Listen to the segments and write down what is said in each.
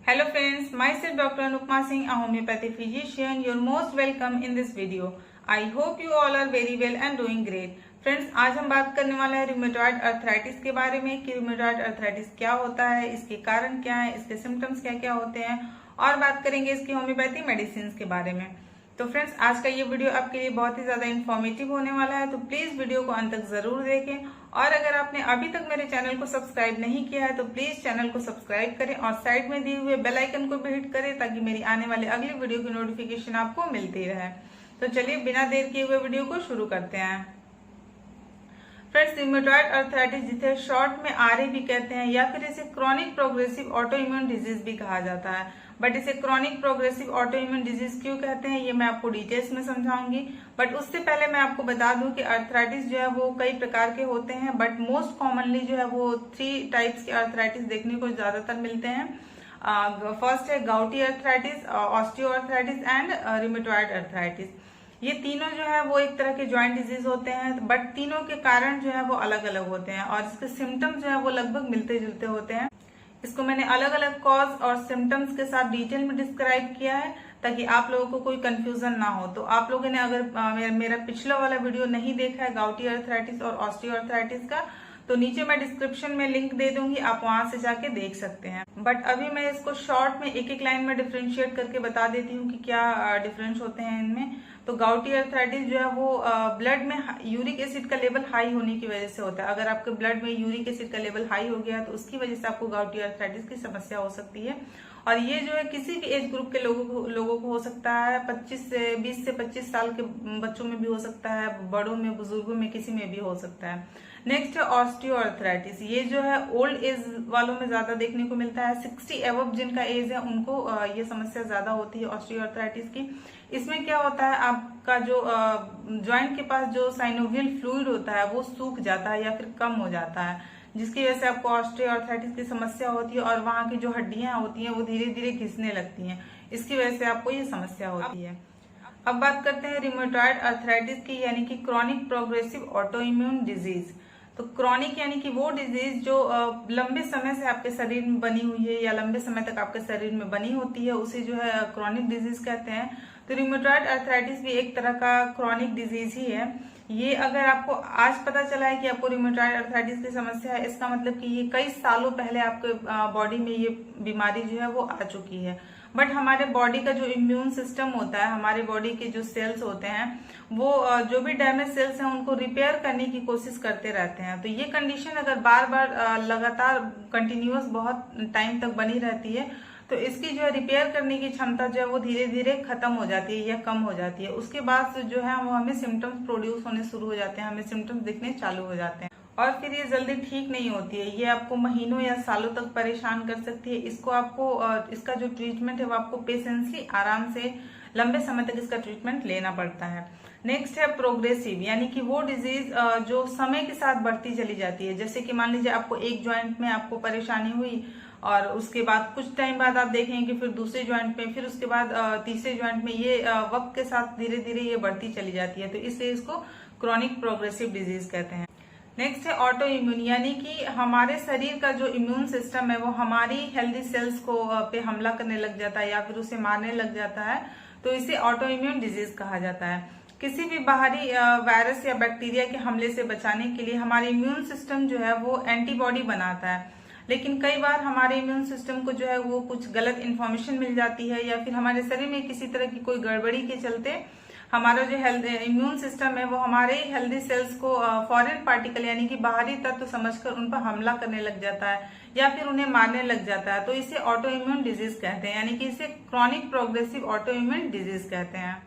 Hello friends, myself Dr. Anupma Singh, a homeopathy physician. You're most welcome in this video. I hope you all are very well and doing great. Friends, आज हम बात करने वाले हैं rheumatoid arthritis के बारे में कि रूमेटॉइड अर्थराइटिस क्या होता है, इसके कारण क्या है, इसके सिम्टम्स क्या क्या होते हैं और बात करेंगे इसकी होम्योपैथी मेडिसिन के बारे में। तो फ्रेंड्स, आज का ये वीडियो आपके लिए बहुत ही ज्यादा इन्फॉर्मेटिव होने वाला है, तो प्लीज वीडियो को अंत तक जरूर देखें। और अगर आपने अभी तक मेरे चैनल को सब्सक्राइब नहीं किया है तो प्लीज चैनल को सब्सक्राइब करें और साइड में दिए हुए बेल आइकन को भी हिट करें ताकि मेरी आने वाले अगली वीडियो की नोटिफिकेशन आपको मिलती रहे। तो चलिए बिना देर किए हुए वीडियो को शुरू करते हैं। फ्रेंड्स, रूमेटॉइड अर्थराइटिस जिसे शॉर्ट में आरए भी कहते हैं या फिर इसे chronic progressive auto immune disease भी कहा जाता है। बट इसे chronic progressive auto immune disease क्यों कहते हैं ये मैं आपको डिटेल्स में समझाऊंगी। बट उससे पहले मैं आपको बता दूं कि अर्थराइटिस जो है वो कई प्रकार के होते हैं, बट मोस्ट कॉमनली जो है वो 3 टाइप्स के अर्थराइटिस देखने को ज्यादातर मिलते हैं। फर्स्ट है gouty arthritis, osteo arthritis and rheumatoid arthritis. ये तीनों जो है वो एक तरह के ज्वाइंट डिजीज होते हैं, बट तीनों के कारण जो है वो अलग अलग होते हैं और इसके सिम्टम्स जो है वो लगभग मिलते जुलते होते हैं। इसको मैंने अलग अलग कॉज और सिम्टम्स के साथ डिटेल में डिस्क्राइब किया है ताकि आप लोगों को कोई कंफ्यूजन ना हो। तो आप लोगों ने अगर मेरा पिछला वाला वीडियो नहीं देखा है गाउटी अर्थराइटिस और ऑस्टियो अर्थराइटिस का, तो नीचे मैं डिस्क्रिप्शन में लिंक दे दूंगी, आप वहां से जाके देख सकते हैं। बट अभी मैं इसको शॉर्ट में एक एक लाइन में डिफ्रेंशिएट करके बता देती हूँ कि क्या डिफरेंस होते हैं इनमें। तो गाउटी अर्थराइटिस जो है वो ब्लड में यूरिक एसिड का लेवल हाई होने की वजह से होता है। अगर आपके ब्लड में यूरिक एसिड का लेवल हाई हो गया तो उसकी वजह से आपको गाउटी अर्थराइटिस की समस्या हो सकती है। और ये जो है किसी भी एज ग्रुप के लोगों को हो सकता है। 20 से 25 साल के बच्चों में भी हो सकता है, बड़ों में, बुजुर्गों में, किसी में भी हो सकता है। नेक्स्ट है ऑस्टियो अर्थराइटिस। ये जो है ओल्ड एज वालों में ज्यादा देखने को मिलता है। 60 एबव जिनका एज है उनको ये समस्या ज्यादा होती है ऑस्टियो अर्थराइटिस की। इसमें क्या होता है, आपका जो ज्वाइंट के पास जो साइनोवियल फ्लूइड होता है वो सूख जाता है या फिर कम हो जाता है, जिसकी वजह से आपको ऑस्टियो अर्थराइटिस की समस्या होती है और वहां की जो हड्डियां होती हैं वो धीरे धीरे घिसने लगती हैं। इसकी वजह से आपको ये समस्या होती है। अब बात करते हैं रूमेटॉइड अर्थराइटिस की, यानी कि chronic progressive auto immune disease. तो क्रॉनिक यानी कि वो डिजीज जो लंबे समय से आपके शरीर में बनी हुई है या लंबे समय तक आपके शरीर में बनी होती है, उसे जो है क्रॉनिक डिजीज कहते हैं। तो रूमेटॉइड अर्थराइटिस भी एक तरह का क्रॉनिक डिजीज ही है। ये अगर आपको आज पता चला है कि आपको रूमेटॉइड अर्थराइटिस की समस्या है, इसका मतलब कि ये कई सालों पहले आपके बॉडी में ये बीमारी जो है वो आ चुकी है। बट हमारे बॉडी का जो इम्यून सिस्टम होता है, हमारे बॉडी के जो सेल्स होते हैं वो जो भी डैमेज सेल्स हैं उनको रिपेयर करने की कोशिश करते रहते हैं। तो ये कंडीशन अगर बार बार लगातार कंटिन्यूअस बहुत टाइम तक बनी रहती है तो इसकी जो है रिपेयर करने की क्षमता जो है वो धीरे धीरे खत्म हो जाती है या कम हो जाती है। उसके बाद जो है वो हमें सिम्टम्स प्रोड्यूस होने शुरू हो जाते हैं, हमें सिम्टम्स दिखने चालू हो जाते हैं और फिर ये जल्दी ठीक नहीं होती है। ये आपको महीनों या सालों तक परेशान कर सकती है। इसको आपको इसका जो ट्रीटमेंट है वो आपको पेशेंसली आराम से लंबे समय तक इसका ट्रीटमेंट लेना पड़ता है। नेक्स्ट है प्रोग्रेसिव, यानी कि वो डिजीज जो समय के साथ बढ़ती चली जाती है। जैसे कि मान लीजिए आपको एक ज्वाइंट में आपको परेशानी हुई और उसके बाद कुछ टाइम बाद आप देखेंगे कि फिर दूसरे ज्वाइंट में, फिर उसके बाद तीसरे ज्वाइंट में, ये वक्त के साथ धीरे धीरे ये बढ़ती चली जाती है। तो इसलिए इसको क्रॉनिक प्रोग्रेसिव डिजीज कहते हैं। नेक्स्ट है ऑटो इम्यून, यानी कि हमारे शरीर का जो इम्यून सिस्टम है वो हमारी हेल्दी सेल्स को पे हमला करने लग जाता है या फिर उसे मारने लग जाता है, तो इसे ऑटो इम्यून डिजीज कहा जाता है। किसी भी बाहरी वायरस या बैक्टीरिया के हमले से बचाने के लिए हमारे इम्यून सिस्टम जो है वो एंटीबॉडी बनाता है। लेकिन कई बार हमारे इम्यून सिस्टम को जो है वो कुछ गलत इन्फॉर्मेशन मिल जाती है या फिर हमारे शरीर में किसी तरह की कोई गड़बड़ी के चलते हमारा जो इम्यून सिस्टम है वो हमारे हेल्दी सेल्स को फॉरेन पार्टिकल यानी कि बाहरी तत्व समझकर उन पर हमला करने लग जाता है या फिर उन्हें मारने लग जाता है। तो इसे ऑटो इम्यून डिजीज कहते हैं, यानी कि इसे chronic progressive auto immune disease कहते हैं।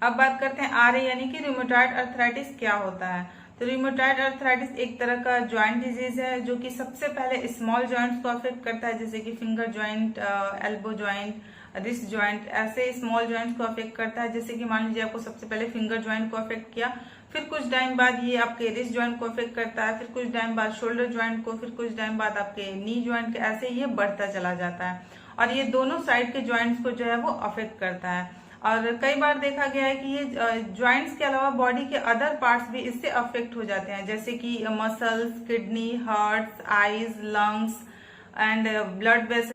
अब बात करते हैं आरए, यानी कि रूमेटॉइड अर्थराइटिस क्या होता है। तो रूमेटॉइड अर्थराइटिस एक तरह का ज्वाइंट डिजीज है जो कि सबसे पहले स्मॉल जॉइंट्स को अफेक्ट करता है, जैसे कि finger joint, elbow joint, wrist joint, ऐसे स्मॉल ज्वाइंट्स को अफेक्ट करता है। जैसे कि मान लीजिए आपको सबसे पहले फिंगर ज्वाइंट को अफेक्ट किया, फिर कुछ टाइम बाद ये आपके रिस्ट ज्वाइंट को अफेक्ट करता है, फिर कुछ टाइम बाद शोल्डर ज्वाइंट को, फिर कुछ टाइम बाद आपके नी ज्वाइंट को, ऐसे ये बढ़ता चला जाता है और ये दोनों साइड के ज्वाइंट्स को जो है वो अफेक्ट करता है। और कई बार देखा गया है कि ये ज्वाइंट्स के अलावा बॉडी के अदर पार्ट्स भी इससे अफेक्ट हो जाते हैं, जैसे कि muscles, kidney, heart, eyes, lungs and blood vessel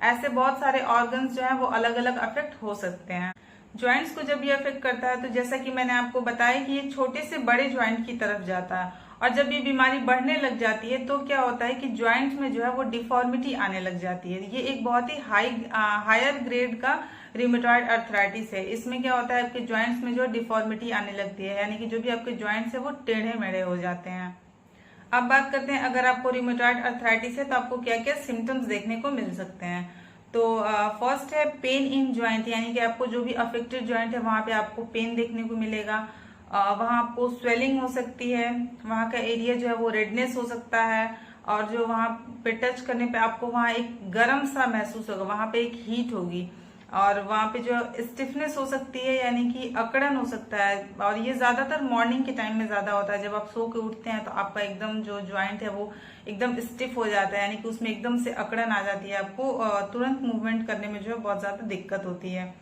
ऐसे बहुत सारे ऑर्गन्स जो है वो अलग अलग अफेक्ट हो सकते हैं। ज्वाइंट्स को जब ये अफेक्ट करता है तो जैसा कि मैंने आपको बताया कि ये छोटे से बड़े ज्वाइंट की तरफ जाता है, और जब ये बीमारी बढ़ने लग जाती है तो क्या होता है कि ज्वाइंट्स में जो है वो डिफॉर्मिटी आने लग जाती है। ये एक बहुत ही हायर ग्रेड का रिमेटॉइड अर्थराइटिस है। इसमें क्या होता है, आपके ज्वाइंट्स में जो डिफॉर्मिटी आने लगती है, यानी कि जो भी आपके ज्वाइंट्स है वो टेढ़े मेढ़े हो जाते हैं। अब बात करते हैं, अगर आपको रिमेटॉइड अर्थराइटिस है तो आपको क्या क्या सिम्टम्स देखने को मिल सकते हैं। तो फर्स्ट है पेन इन ज्वाइंट, यानी कि आपको जो भी अफेक्टेड ज्वाइंट है वहां पे आपको पेन देखने को मिलेगा। वहां आपको स्वेलिंग हो सकती है, वहां का एरिया जो है वो रेडनेस हो सकता है, और जो वहां पे टच करने पे आपको वहां एक गर्म सा महसूस होगा, वहां पे एक हीट होगी, और वहां पे जो स्टिफनेस हो सकती है, यानी कि अकड़न हो सकता है। और ये ज्यादातर मॉर्निंग के टाइम में ज्यादा होता है, जब आप सो के उठते हैं तो आपका एकदम जो ज्वाइंट है वो एकदम स्टिफ हो जाता है, यानी कि उसमें एकदम से अकड़न आ जाती है, आपको तुरंत मूवमेंट करने में जो है बहुत ज्यादा दिक्कत होती है।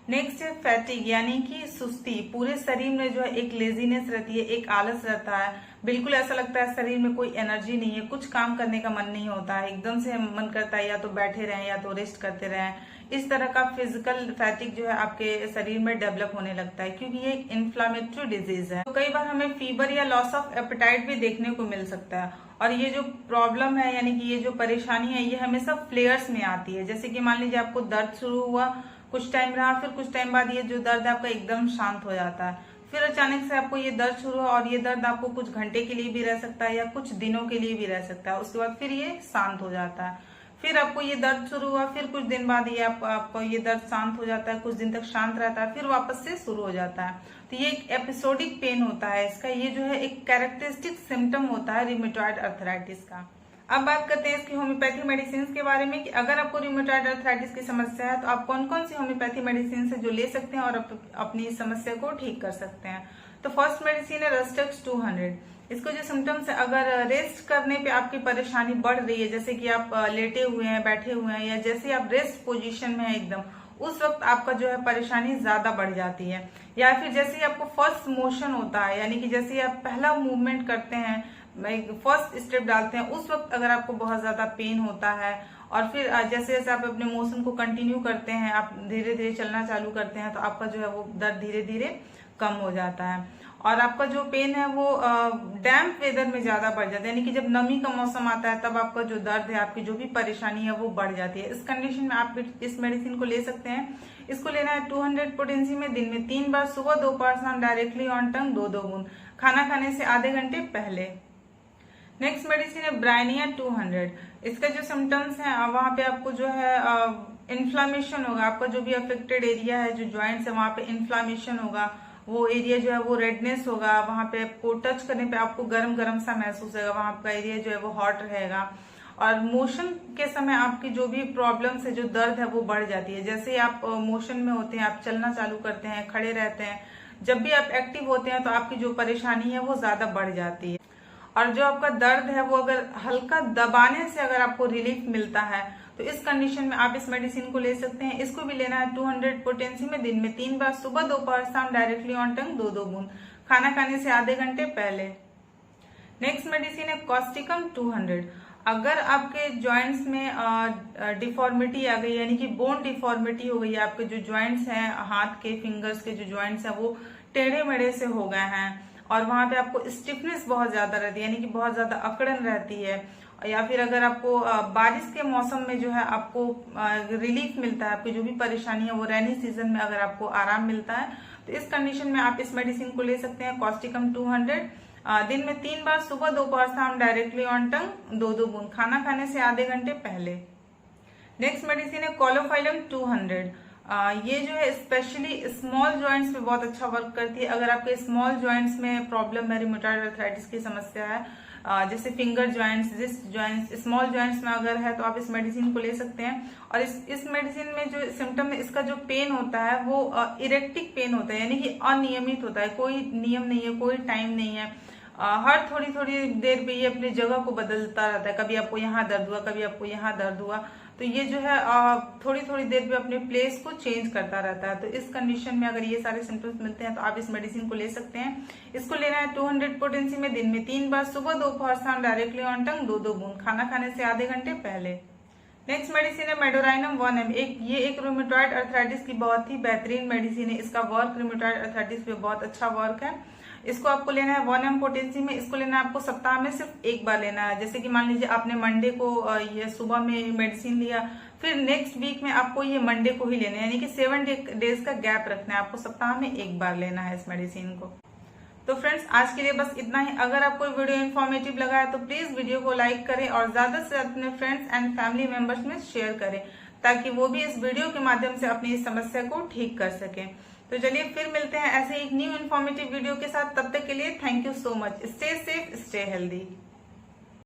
नेक्स्ट है फैटिग, यानी कि सुस्ती। पूरे शरीर में जो है एक लेजीनेस रहती है, एक आलस रहता है, बिल्कुल ऐसा लगता है शरीर में कोई एनर्जी नहीं है, कुछ काम करने का मन नहीं होता है, एकदम से मन करता है या तो बैठे रहें या तो रेस्ट करते रहें। इस तरह का फिजिकल फैटिक जो है आपके शरीर में डेवलप होने लगता है, क्योंकि ये एक इन्फ्लामेटरी डिजीज है। तो कई बार हमें फीवर या लॉस ऑफ एपेटाइट भी देखने को मिल सकता है। और ये जो प्रॉब्लम है, यानी कि ये जो परेशानी है, ये हमेशा फ्लेयर्स में आती है। जैसे कि मान लीजिए आपको दर्द शुरू हुआ, कुछ टाइम रहा, फिर कुछ टाइम बाद ये जो दर्द है आपका एकदम शांत हो जाता है, फिर अचानक से आपको ये दर्द शुरू हुआ, और ये दर्द आपको कुछ घंटे के लिए भी रह सकता है या कुछ दिनों के लिए भी रह सकता है, उसके बाद फिर ये शांत हो जाता है। फिर आपको ये दर्द शुरू हुआ, फिर कुछ दिन बाद ये आपको ये दर्द शांत हो जाता है, कुछ दिन तक शांत रहता है, फिर वापस से शुरू हो जाता है। तो ये एक एपिसोडिक पेन होता है इसका, ये जो है एक कैरेक्टरिस्टिक सिम्टम होता है रिमेटॉइड अर्थराइटिस का। अब बात करते हैं इसकी होम्योपैथी मेडिसिन के बारे में, कि अगर आपको रिमेटॉइड अर्थराइटिस की समस्या है तो आप कौन कौन सी होम्योपैथी मेडिसिन है जो ले सकते हैं और अपनी समस्या को ठीक कर सकते हैं। तो फर्स्ट मेडिसिन है रस्टक्स 200। इसको जो सिम्टम्स है, अगर रेस्ट करने पे आपकी परेशानी बढ़ रही है, जैसे कि आप लेटे हुए हैं, बैठे हुए हैं, या जैसे आप रेस्ट पोजीशन में है एकदम, उस वक्त आपका जो है परेशानी ज्यादा बढ़ जाती है। या फिर जैसे ही आपको फर्स्ट मोशन होता है, यानी कि जैसे ही आप पहला मूवमेंट करते हैं, फर्स्ट स्टेप डालते हैं, उस वक्त अगर आपको बहुत ज्यादा पेन होता है, और फिर जैसे जैसे आप अपने मोशन को कंटिन्यू करते हैं, आप धीरे धीरे चलना चालू करते हैं, तो आपका जो है वो दर्द धीरे धीरे कम हो जाता है। और आपका जो पेन है वो डैम्प वेदर में ज्यादा बढ़ जाता है, यानी कि जब नमी का मौसम आता है तब आपका जो दर्द है, आपकी जो भी परेशानी है वो बढ़ जाती है। इस कंडीशन में आप इस मेडिसिन को ले सकते हैं। इसको लेना है 200 पोटेंसी में, दिन में 3 बार, सुबह, दोपहर, शाम, डायरेक्टली ऑन टंग 2-2 बूंद, खाना खाने से आधे घंटे पहले। नेक्स्ट मेडिसिन है ब्राइनिया 200। इसका जो सिम्टम्स है, वहां पे आपको जो है इन्फ्लामेशन होगा, आपका जो भी अफेक्टेड एरिया है, जो ज्वाइंट्स है, वहां पे इन्फ्लामेशन होगा, वो एरिया जो है वो रेडनेस होगा, वहां पे आपको टच करने पे आपको गरम गरम सा महसूस होगा, वहां आपका एरिया जो है वो हॉट रहेगा। और मोशन के समय आपकी जो भी प्रॉब्लम्स है, जो दर्द है, वो बढ़ जाती है। जैसे ही आप मोशन में होते हैं, आप चलना चालू करते हैं, खड़े रहते हैं, जब भी आप एक्टिव होते हैं तो आपकी जो परेशानी है वो ज्यादा बढ़ जाती है। और जो आपका दर्द है वो अगर हल्का दबाने से अगर आपको रिलीफ मिलता है तो इस कंडीशन में आप इस मेडिसिन को ले सकते हैं। इसको भी लेना है 200 पोटेंसी में, दिन में 3 बार, सुबह, दोपहर, शाम, डायरेक्टली ऑन टंग 2-2 बूंद, खाना खाने से आधे घंटे पहले। नेक्स्ट मेडिसिन है कॉस्टिकम 200। अगर आपके ज्वाइंट्स में डिफॉर्मिटी आ गई, यानी कि बोन डिफॉर्मिटी हो गई है, आपके जो ज्वाइंट्स हैं, हाथ के फिंगर्स के जो ज्वाइंट्स हैं वो टेढ़े मेढ़े से हो गए हैं, और वहां पे आपको स्टिफनेस बहुत ज्यादा रहती है, यानी कि बहुत ज्यादा अकड़न रहती है, या फिर अगर आपको बारिश के मौसम में जो है आपको रिलीफ मिलता है, आपकी जो भी परेशानी है वो रेनी सीजन में अगर आपको आराम मिलता है, तो इस कंडीशन में आप इस मेडिसिन को ले सकते हैं, कॉस्टिकम 200। दिन में 3 बार, सुबह, दोपहर, शाम, डायरेक्टली ऑन टंग 2-2 बूंद, खाना खाने से आधे घंटे पहले। नेक्स्ट मेडिसिन है कोलोफाइलम 200। ये जो है स्पेशली स्मॉल जॉइंट्स में बहुत अच्छा वर्क करती है। अगर आपके स्मॉल जॉइंट्स में प्रॉब्लम है, रिमेटॉइड अर्थराइटिस की समस्या है, जैसे finger joints, wrist joints, small joints में अगर है तो आप इस मेडिसिन को ले सकते हैं। और इस मेडिसिन में जो सिम्टम है, इसका जो पेन होता है वो इरेक्टिक पेन होता है, यानी कि अनियमित होता है, कोई नियम नहीं है, कोई टाइम नहीं है, हर थोड़ी थोड़ी देर पे ये अपनी जगह को बदलता रहता है, कभी आपको यहाँ दर्द हुआ, कभी आपको यहाँ दर्द हुआ, तो ये जो है थोड़ी थोड़ी देर पे अपने प्लेस को चेंज करता रहता है। तो इस कंडीशन में अगर ये सारे सिम्टम्स मिलते हैं तो आप इस मेडिसिन को ले सकते हैं। इसको लेना है 200 पोटेंसी में, दिन में 3 बार, सुबह, दोपहर, शाम, डायरेक्टली ऑन टंग 2-2 बूंद, खाना खाने से आधे घंटे पहले। नेक्स्ट मेडिसिन है मेडोराइनम 1 mg। ये एक रूमेटॉइड अर्थराइटिस की बहुत ही बेहतरीन मेडिसिन है। इसका वर्क रूमेटॉइड अर्थराइटिस पे बहुत अच्छा वर्क है। इसको आपको लेना है 1 mg पोटेंसी में। इसको लेना है आपको सप्ताह में सिर्फ एक बार लेना है। जैसे कि मान लीजिए आपने मंडे को ये सुबह में मेडिसिन लिया, फिर नेक्स्ट वीक में आपको ये मंडे को ही लेना है, यानी कि 7 डेज का गैप रखना है। आपको सप्ताह में एक बार लेना है इस मेडिसिन को। तो फ्रेंड्स आज के लिए बस इतना ही। अगर आपको वीडियो इन्फॉर्मेटिव लगा है तो प्लीज वीडियो को लाइक करें और ज्यादा से ज्यादा अपने फ्रेंड्स एंड फैमिली मेंबर्स में शेयर करें, ताकि वो भी इस वीडियो के माध्यम से अपनी इस समस्या को ठीक कर सकें। तो चलिए फिर मिलते हैं ऐसे एक न्यू इन्फॉर्मेटिव वीडियो के साथ। तब तक के लिए thank you so much. Stay safe, stay healthy.